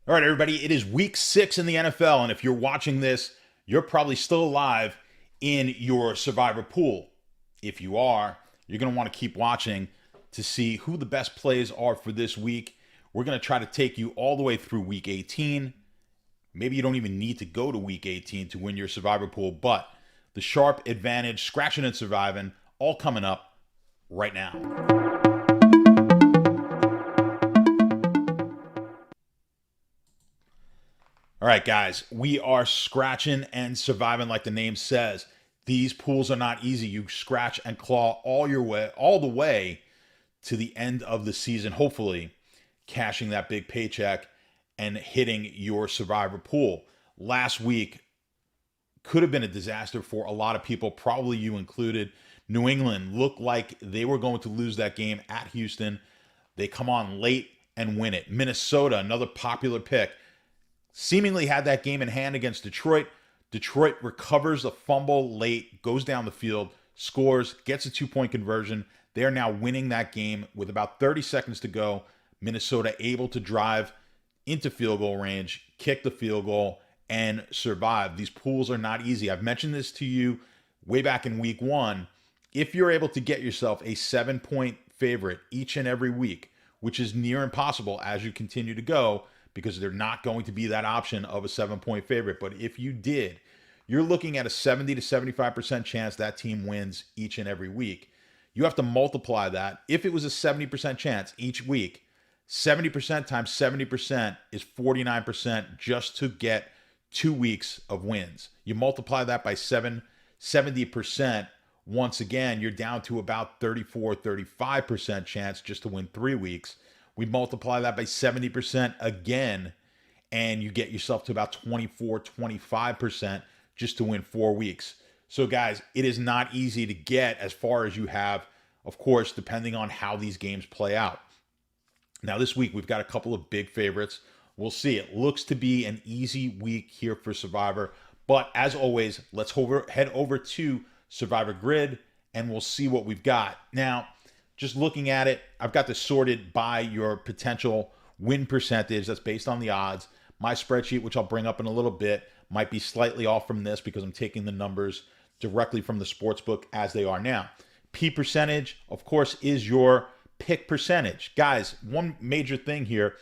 All right, everybody, it is week 6 in the NFL, and if you're watching this, you're probably still alive in your survivor pool. If you are, you're going to want to keep watching to see who the best plays are for this week. We're going to try to take you all the way through week 18. Maybe you don't even need to go to week 18 to win your survivor pool, but the sharp advantage, scratching and surviving, all coming up right now. All right, guys, we are scratching and surviving like the name says. These pools are not easy. You scratch and claw all the way to the end of the season, hopefully cashing that big paycheck and hitting your survivor pool. Last week could have been a disaster for a lot of people, probably you included. New England looked like they were going to lose that game at Houston. They come on late and win it. Minnesota, another popular pick, seemingly had that game in hand against Detroit. Detroit recovers a fumble late, goes down the field, scores, gets a 2-point conversion. They are now winning that game with about 30 seconds to go. Minnesota able to drive into field goal range, kick the field goal, and survive. These pools are not easy. I've mentioned this to you way back in week 1. If you're able to get yourself a 7-point favorite each and every week, which is near impossible as you continue to go, because they're not going to be that option of a 7-point favorite. But if you did, you're looking at a 70 to 75% chance that team wins each and every week. You have to multiply that. If it was a 70% chance each week, 70% times 70% is 49% just to get 2 weeks of wins. You multiply that by 70%. Once again, you're down to about 34-35% chance just to win 3 weeks. We multiply that by 70% again, and you get yourself to about 24-25% just to win 4 weeks. So, guys, it is not easy to get as far as you have, of course, depending on how these games play out. Now, this week, we've got a couple of big favorites. We'll see. It looks to be an easy week here for Survivor. But as always, let's head over to Survivor Grid, and we'll see what we've got. Now, just looking at it, I've got this sorted by your potential win percentage. That's based on the odds. My spreadsheet, which I'll bring up in a little bit, might be slightly off from this because I'm taking the numbers directly from the sports book as they are now. P percentage, of course, is your pick percentage. Guys, one major thing here,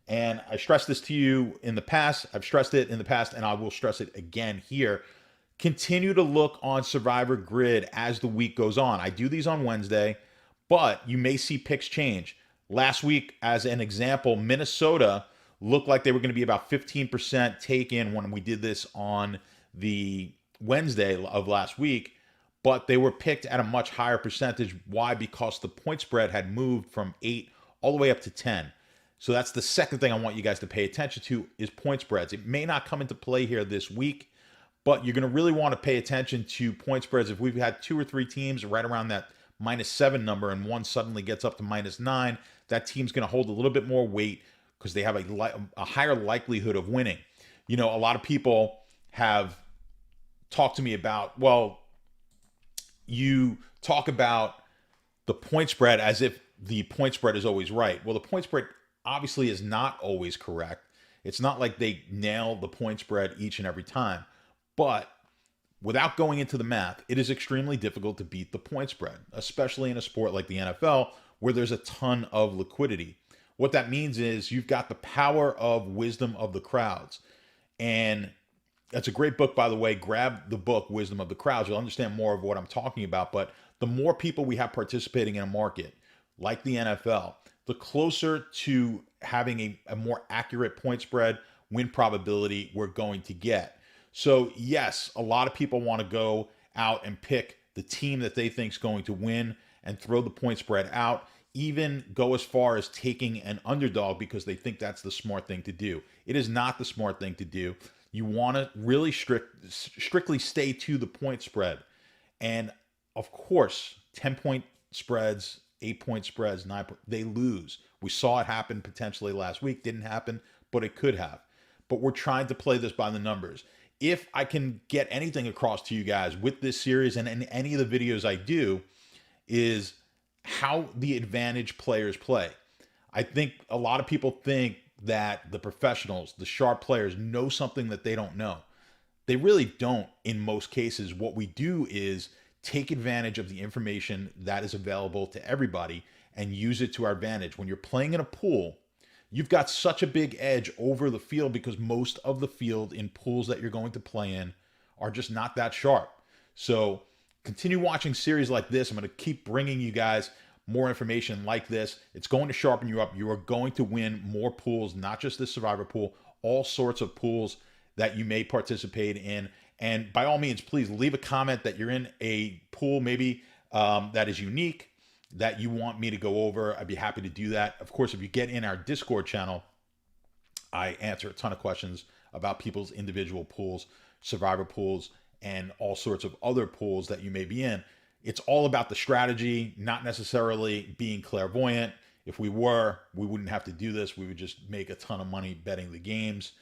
and I stressed this to you in the past. I've stressed it in the past, and I will stress it again here. Continue to look on Survivor Grid as the week goes on. I do these on Wednesday, but you may see picks change. Last week, as an example, Minnesota looked like they were going to be about 15% taken when we did this on the Wednesday of last week, but they were picked at a much higher percentage. Why? Because the point spread had moved from 8 all the way up to 10. So that's the second thing I want you guys to pay attention to is point spreads. It may not come into play here this week, but you're going to really want to pay attention to point spreads. If we've had 2 or 3 teams right around that -7 number and one suddenly gets up to -9, that team's going to hold a little bit more weight because they have a higher likelihood of winning. You know, a lot of people have talked to me about, well, you talk about the point spread as if the point spread is always right. Well, the point spread obviously is not always correct. It's not like they nail the point spread each and every time. But without going into the math, it is extremely difficult to beat the point spread, especially in a sport like the NFL where there's a ton of liquidity. What that means is you've got the power of wisdom of the crowds. And that's a great book, by the way. Grab the book, Wisdom of the Crowds. You'll understand more of what I'm talking about. But the more people we have participating in a market, like the NFL, the closer to having a more accurate point spread, win probability we're going to get. So, yes, a lot of people want to go out and pick the team that they think is going to win and throw the point spread out, even go as far as taking an underdog because they think that's the smart thing to do. It is not the smart thing to do. You want to really strictly stay to the point spread. And, of course, 10-point spreads, 8-point spreads, 9 they lose. We saw it happen potentially last week. Didn't happen, but it could have. But we're trying to play this by the numbers. If I can get anything across to you guys with this series and in any of the videos I do, is how the advantage players play. I think a lot of people think that the professionals, the sharp players, know something that they don't know. They really don't in most cases. What we do is take advantage of the information that is available to everybody and use it to our advantage. When you're playing in a pool, you've got such a big edge over the field because most of the field in pools that you're going to play in are just not that sharp. So continue watching series like this. I'm going to keep bringing you guys more information like this. It's going to sharpen you up. You are going to win more pools, not just this Survivor pool, all sorts of pools that you may participate in. And by all means, please leave a comment that you're in a pool maybe that is unique, that you want me to go over. I'd be happy to do that. Of course, if you get in our Discord channel, I answer a ton of questions about people's individual pools, Survivor pools, and all sorts of other pools that you may be in. It's all about the strategy, not necessarily being clairvoyant. If we were, we wouldn't have to do this. We would just make a ton of money betting the games.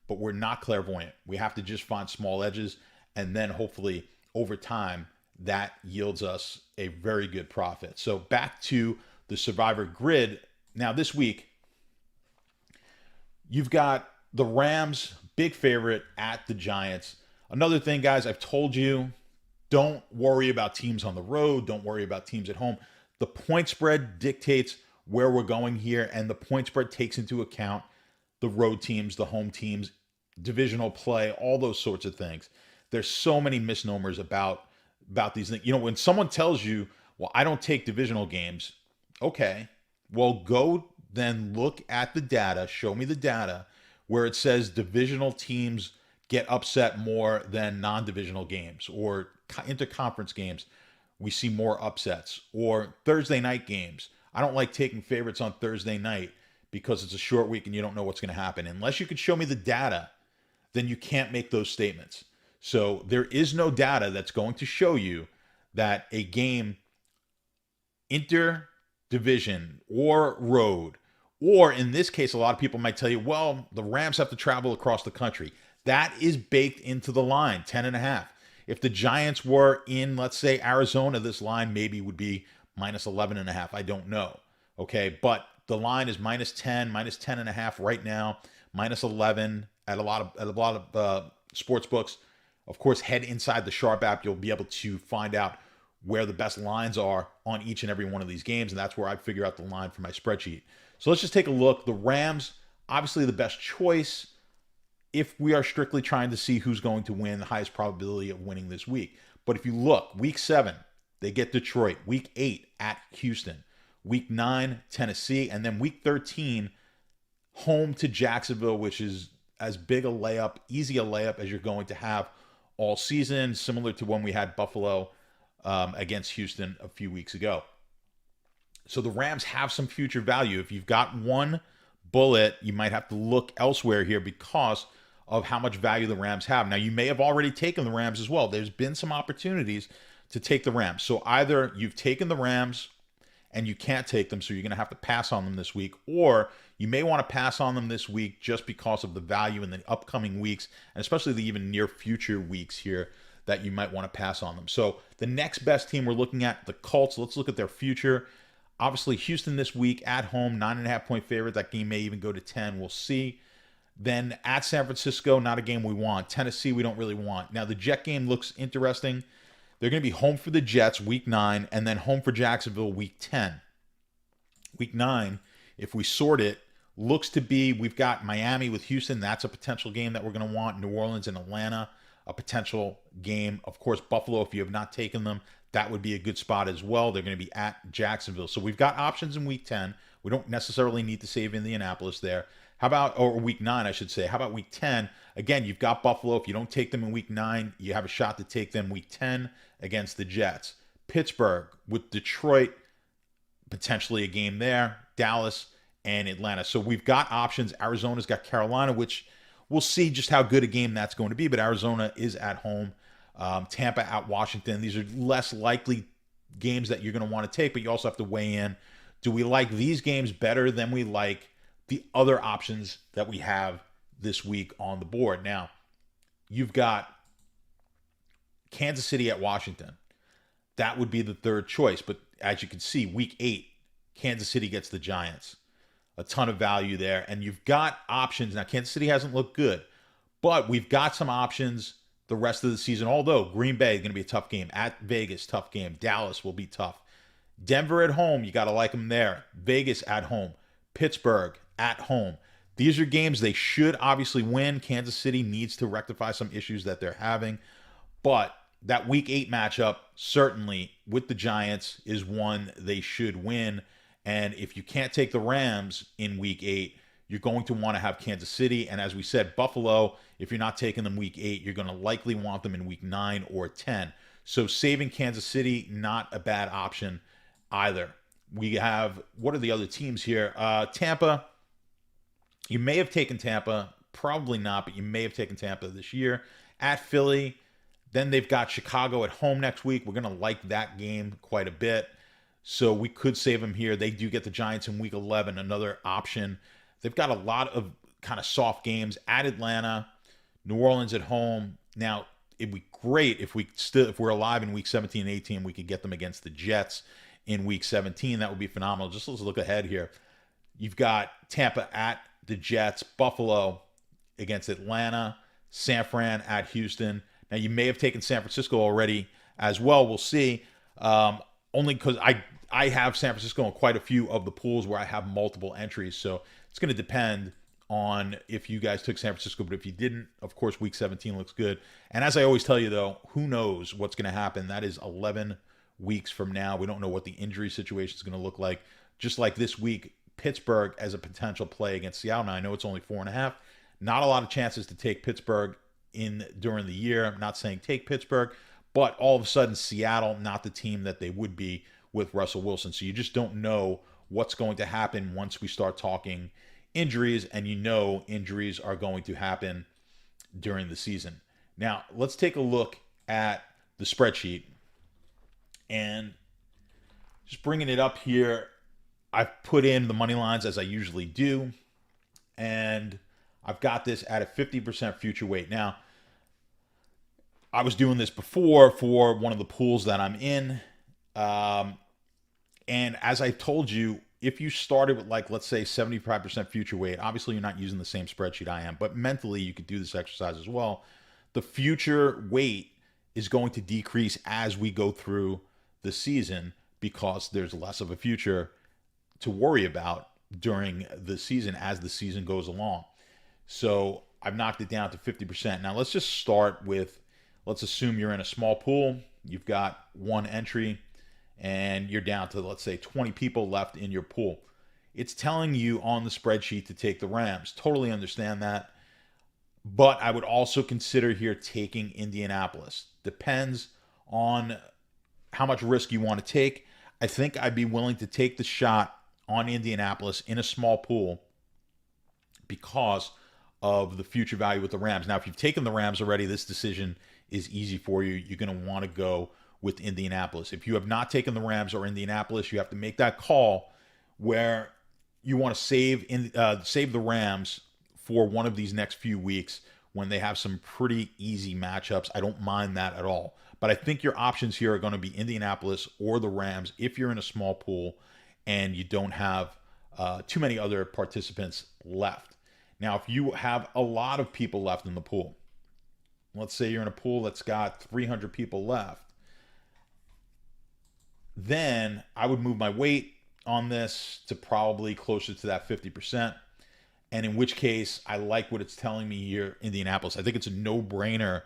But we're not clairvoyant. We have to just find small edges, and then hopefully over time that yields us a very good profit. So back to the Survivor grid. Now this week, you've got the Rams, big favorite at the Giants. Another thing, guys, I've told you, don't worry about teams on the road. Don't worry about teams at home. The point spread dictates where we're going here, and the point spread takes into account the road teams, the home teams, divisional play, all those sorts of things. There's so many misnomers about these things. You know, when someone tells you, well, I don't take divisional games, okay, well, go then look at the data, show me the data where it says divisional teams get upset more than non-divisional games, or interconference games, we see more upsets, or Thursday night games. I don't like taking favorites on Thursday night because it's a short week and you don't know what's going to happen. Unless you could show me the data, then you can't make those statements. So there is no data that's going to show you that a game inter-division or road, or in this case, a lot of people might tell you, well, the Rams have to travel across the country. That is baked into the line, 10.5. If the Giants were in, let's say, Arizona, this line maybe would be minus 11.5. I don't know. Okay, but the line is minus 10, minus 10.5 right now, minus 11 at a lot of sports books. Of course, head inside the Sharp app. You'll be able to find out where the best lines are on each and every one of these games, and that's where I figure out the line for my spreadsheet. So let's just take a look. The Rams, obviously the best choice if we are strictly trying to see who's going to win, the highest probability of winning this week. But if you look, week 7, they get Detroit. Week 8 at Houston. Week 9, Tennessee. And then week 13, home to Jacksonville, which is as big a layup, easy a layup as you're going to have all season, similar to when we had Buffalo against Houston a few weeks ago. So the Rams have some future value. If you've got one bullet, you might have to look elsewhere here because of how much value the Rams have. Now, you may have already taken the Rams as well. There's been some opportunities to take the Rams. So either you've taken the Rams and you can't take them, so you're going to have to pass on them this week, or you may want to pass on them this week just because of the value in the upcoming weeks, and especially the even near future weeks here that you might want to pass on them. So the next best team we're looking at, the Colts. Let's look at their future. Obviously, Houston this week at home, 9.5-point favorite. That game may even go to 10. We'll see. Then at San Francisco, not a game we want. Tennessee, we don't really want. Now, the Jet game looks interesting. They're going to be home for the Jets week 9, and then home for Jacksonville week 10. Week 9, if we sort it, looks to be, we've got Miami with Houston. That's a potential game that we're going to want. New Orleans and Atlanta, a potential game. Of course, Buffalo, if you have not taken them, that would be a good spot as well. They're going to be at Jacksonville. So we've got options in week 10. We don't necessarily need to save Indianapolis there. How about, or week 9, I should say. How about week 10? Again, you've got Buffalo. If you don't take them in week 9, you have a shot to take them week 10 against the Jets. Pittsburgh with Detroit, potentially a game there. Dallas and Atlanta. So we've got options. Arizona's got Carolina, which we'll see just how good a game that's going to be. But Arizona is at home. Tampa at Washington. These are less likely games that you're going to want to take, but you also have to weigh in. Do we like these games better than we like the other options that we have this week on the board? Now, you've got Kansas City at Washington. That would be the third choice. But as you can see, week 8, Kansas City gets the Giants. a ton of value there. And you've got options. Now, Kansas City hasn't looked good, but we've got some options the rest of the season. Although Green Bay is going to be a tough game. At Vegas, tough game. Dallas will be tough. Denver at home, you got to like them there. Vegas at home. Pittsburgh at home. These are games they should obviously win. Kansas City needs to rectify some issues that they're having. But that week 8 matchup, certainly with the Giants, is one they should win. And if you can't take the Rams in week 8, you're going to want to have Kansas City. And as we said, Buffalo, if you're not taking them week 8, you're going to likely want them in week 9 or 10. So saving Kansas City, not a bad option either. We have, what are the other teams here? Tampa. You may have taken Tampa, probably not, but you may have taken Tampa this year. At Philly, then they've got Chicago at home next week. We're going to like that game quite a bit. So we could save them here. They do get the Giants in week 11, another option. They've got a lot of kind of soft games at Atlanta, New Orleans at home. Now, it'd be great if we're alive in week 17 and 18, we could get them against the Jets in week 17. That would be phenomenal. Just let's look ahead here. You've got Tampa at the Jets, Buffalo against Atlanta, San Fran at Houston. Now, you may have taken San Francisco already as well. We'll see. Only because I have San Francisco in quite a few of the pools where I have multiple entries. So it's going to depend on if you guys took San Francisco. But if you didn't, of course, week 17 looks good. And as I always tell you, though, who knows what's going to happen? That is 11 weeks from now. We don't know what the injury situation is going to look like. Just like this week, Pittsburgh as a potential play against Seattle. Now, I know it's only 4.5. Not a lot of chances to take Pittsburgh in during the year. I'm not saying take Pittsburgh, but all of a sudden, Seattle, not the team that they would be with Russell Wilson. So you just don't know what's going to happen once we start talking injuries, and you know injuries are going to happen during the season. Now, let's take a look at the spreadsheet. And just bringing it up here, I've put in the money lines as I usually do. And I've got this at a 50% future weight. Now, I was doing this before for one of the pools that I'm in. And as I told you, if you started with, like, let's say 75% future weight, obviously you're not using the same spreadsheet I am, but mentally you could do this exercise as well. The future weight is going to decrease as we go through the season because there's less of a future to worry about during the season as the season goes along. So I've knocked it down to 50%. Now let's just start with, let's assume you're in a small pool. You've got one entry and you're down to, let's say, 20 people left in your pool. It's telling you on the spreadsheet to take the Rams. Totally understand that. But I would also consider here taking Indianapolis. Depends on how much risk you want to take. I think I'd be willing to take the shot on Indianapolis in a small pool because of the future value with the Rams. Now, if you've taken the Rams already, this decision is easy for you. You're going to want to go with Indianapolis. If you have not taken the Rams or Indianapolis, you have to make that call where you want to save the Rams for one of these next few weeks when they have some pretty easy matchups. I don't mind that at all. But I think your options here are going to be Indianapolis or the Rams if you're in a small pool and you don't have too many other participants left. Now, if you have a lot of people left in the pool, let's say you're in a pool that's got 300 people left, then I would move my weight on this to probably closer to that 50%. And in which case, I like what it's telling me here, Indianapolis. I think it's a no-brainer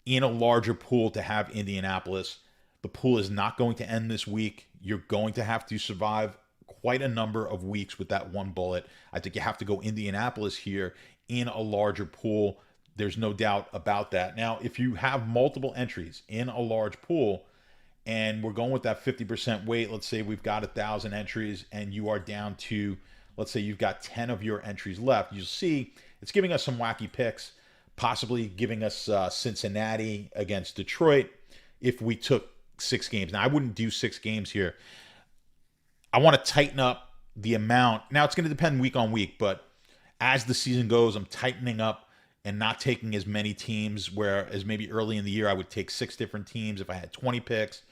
in a larger pool to have Indianapolis. The pool is not going to end this week. You're going to have to survive quite a number of weeks with that one bullet. I think you have to go Indianapolis here in a larger pool. There's no doubt about that. Now, if you have multiple entries in a large pool, and we're going with that 50% weight, let's say we've got 1,000 entries and you are down to, let's say you've got 10 of your entries left, you'll see it's giving us some wacky picks, possibly giving us Cincinnati against Detroit if we took 6 games. Now, I wouldn't do 6 games here. I want to tighten up the amount. Now, it's going to depend week on week, but as the season goes, I'm tightening up and not taking as many teams, whereas maybe early in the year I would take 6 different teams if I had 20 picks.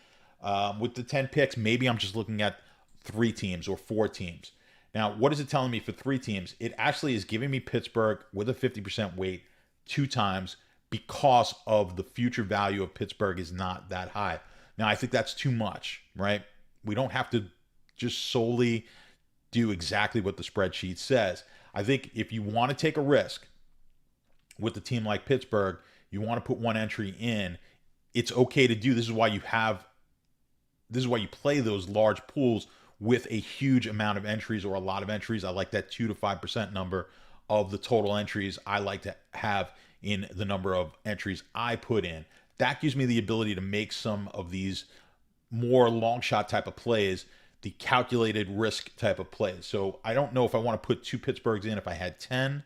With the 10 picks, maybe I'm just looking at 3 teams or 4 teams. Now, what is it telling me for 3 teams? It actually is giving me Pittsburgh with a 50% weight 2 times because of the future value of Pittsburgh is not that high. Now, I think that's too much, right? We don't have to just solely do exactly what the spreadsheet says. I think if you want to take a risk with a team like Pittsburgh, you want to put one entry in, it's okay to do. This is why you play those large pools with a huge amount of entries or a lot of entries. I like that 2 to 5% number of the total entries I like to have in the number of entries I put in. That gives me the ability to make some of these more long shot type of plays, the calculated risk type of plays. So I don't know if I want to put 2 Pittsburghs in. If I had 10,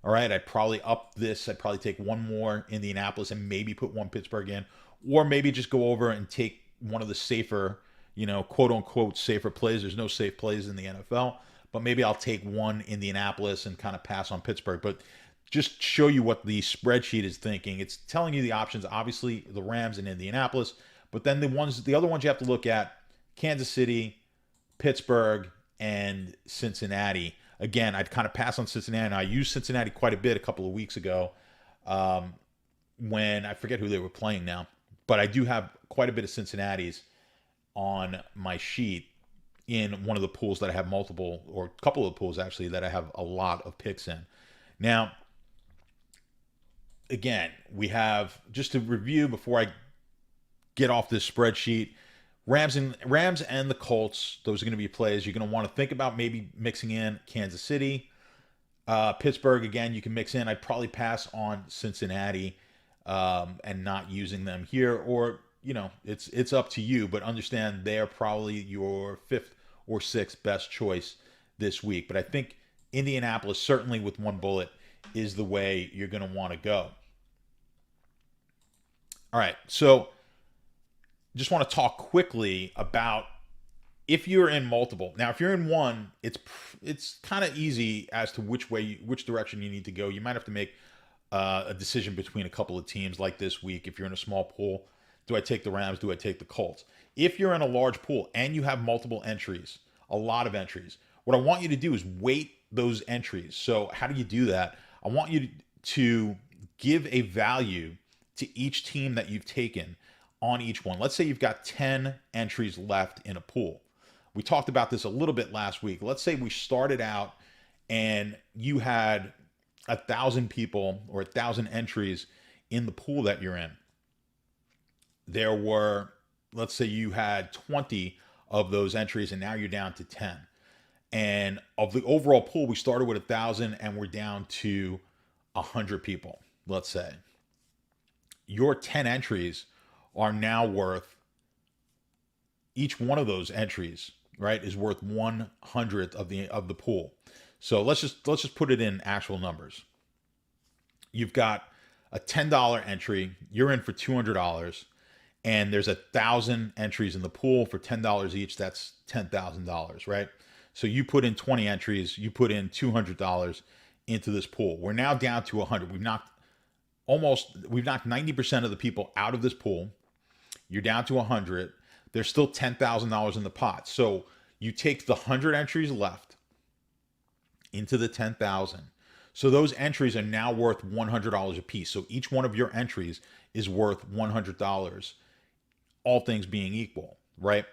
all right, I'd probably up this. I'd probably take one more Indianapolis and maybe put 1 Pittsburgh in, or maybe just go over and take one of the safer, quote unquote safer plays. There's no safe plays in the NFL, but maybe I'll take 1 Indianapolis and kind of pass on Pittsburgh. But just show you what the spreadsheet is thinking. It's telling you the options, obviously the Rams and Indianapolis, but then the other ones you have to look at: Kansas City, Pittsburgh, and Cincinnati. Again, I'd kind of pass on Cincinnati. And I used Cincinnati quite a bit a couple of weeks ago when I forget who they were playing now, but I do have quite a bit of Cincinnati's on my sheet in one of the pools that I have multiple, or a couple of pools actually, that I have a lot of picks in. Now, again, we have, just to review before I get off this spreadsheet, Rams and the Colts. Those are going to be plays you're going to want to think about maybe mixing in. Kansas City, Pittsburgh, again, you can mix in. I'd probably pass on Cincinnati and not using them here, or it's up to you. But understand they are probably your 5th or 6th best choice this week. But I think Indianapolis, certainly with 1 bullet, is the way you're going to want to go. All right, so just want to talk quickly about if you're in multiple. Now, if you're in one, it's kind of easy as to which direction you need to go. You might have to make a decision between a couple of teams, like this week. If you're in a small pool, do I take the Rams? Do I take the Colts? If you're in a large pool and you have multiple entries, a lot of entries, what I want you to do is weight those entries. So how do you do that? I want you to give a value to each team that you've taken on each one. Let's say you've got 10 entries left in a pool. We talked about this a little bit last week. Let's say we started out and you had 1,000 people or 1,000 entries in the pool that you're in. There were, let's say you had 20 of those entries and now you're down to 10. And of the overall pool, we started with 1,000 and we're down to 100 people, let's say. Your 10 entries are now worth, each one of those entries, right, is worth 1/100th of the pool. So let's just put it in actual numbers. You've got a $10 entry, you're in for $200, and there's 1,000 entries in the pool for $10 each. That's $10,000, right? So you put in 20 entries, you put in $200 into this pool. We're now down to 100. We've knocked 90% of the people out of this pool. You're down to 100. There's still $10,000 in the pot. So you take the 100 entries left into the 10,000. So those entries are now worth $100 a piece. So each one of your entries is worth $100, all things being equal, right?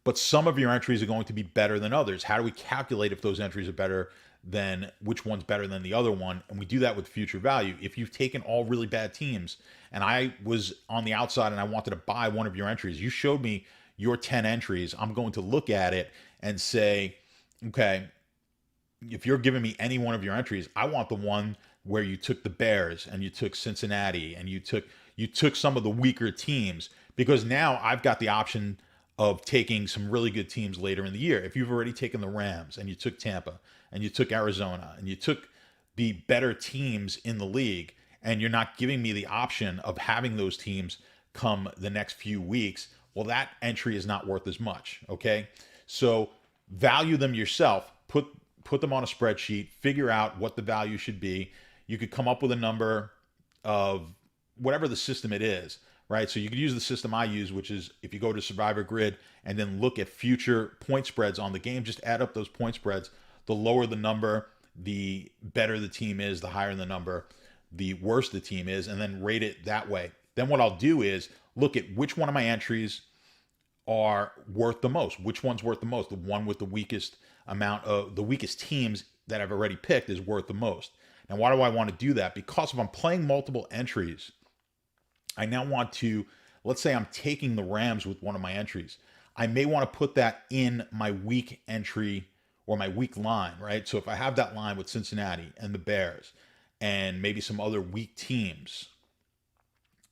But some of your entries are going to be better than others. How do we calculate if those entries are better than, which one's better than the other one? And we do that with future value. If you've taken all really bad teams and I was on the outside and I wanted to buy one of your entries, you showed me your 10 entries, I'm going to look at it and say, okay, if you're giving me any one of your entries, I want the one where you took the Bears and you took Cincinnati and you took some of the weaker teams, because now I've got the option of taking some really good teams later in the year. If you've already taken the Rams and you took Tampa and you took Arizona and you took the better teams in the league, and you're not giving me the option of having those teams come the next few weeks, well, that entry is not worth as much, okay? So value them yourself, put them on a spreadsheet, figure out what the value should be. You could come up with a number of whatever the system it is, right? So you could use the system I use, which is if you go to Survivor Grid and then look at future point spreads on the game, just add up those point spreads, The lower the number, the better the team is. The higher the number, the worse the team is, and then rate it that way. Then what I'll do is look at which one of my entries are worth the most. Which one's worth the most? The one with the weakest amount of the weakest teams that I've already picked is worth the most. Now, why do I want to do that? Because if I'm playing multiple entries, I now want to, let's say I'm taking the Rams with one of my entries. I may want to put that in my weak entry or my weak line, right? So if I have that line with Cincinnati and the Bears and maybe some other weak teams,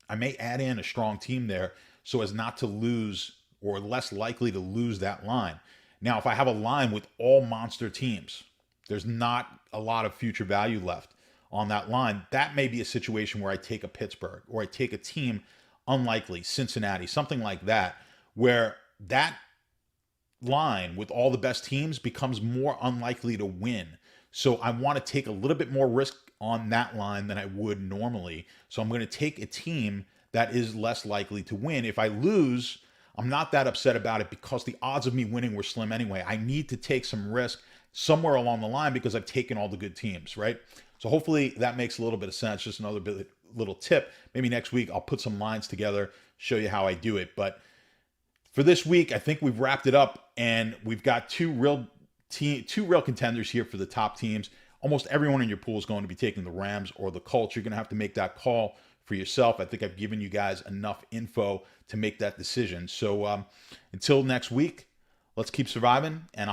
I may add in a strong team there so as not to lose or less likely to lose that line. Now, if I have a line with all monster teams, there's not a lot of future value left on that line. That may be a situation where I take a Pittsburgh or I take a team unlikely, Cincinnati, something like that, where that line with all the best teams becomes more unlikely to win. So I want to take a little bit more risk on that line than I would normally. So I'm going to take a team that is less likely to win. If I lose, I'm not that upset about it because the odds of me winning were slim anyway. I need to take some risk somewhere along the line because I've taken all the good teams, right? So hopefully that makes a little bit of sense. Just another little tip. Maybe next week I'll put some lines together, show you how I do it. But for this week, I think we've wrapped it up, and we've got two real contenders here for the top teams. Almost everyone in your pool is going to be taking the Rams or the Colts. You're going to have to make that call for yourself. I think I've given you guys enough info to make that decision. So until next week, let's keep surviving, and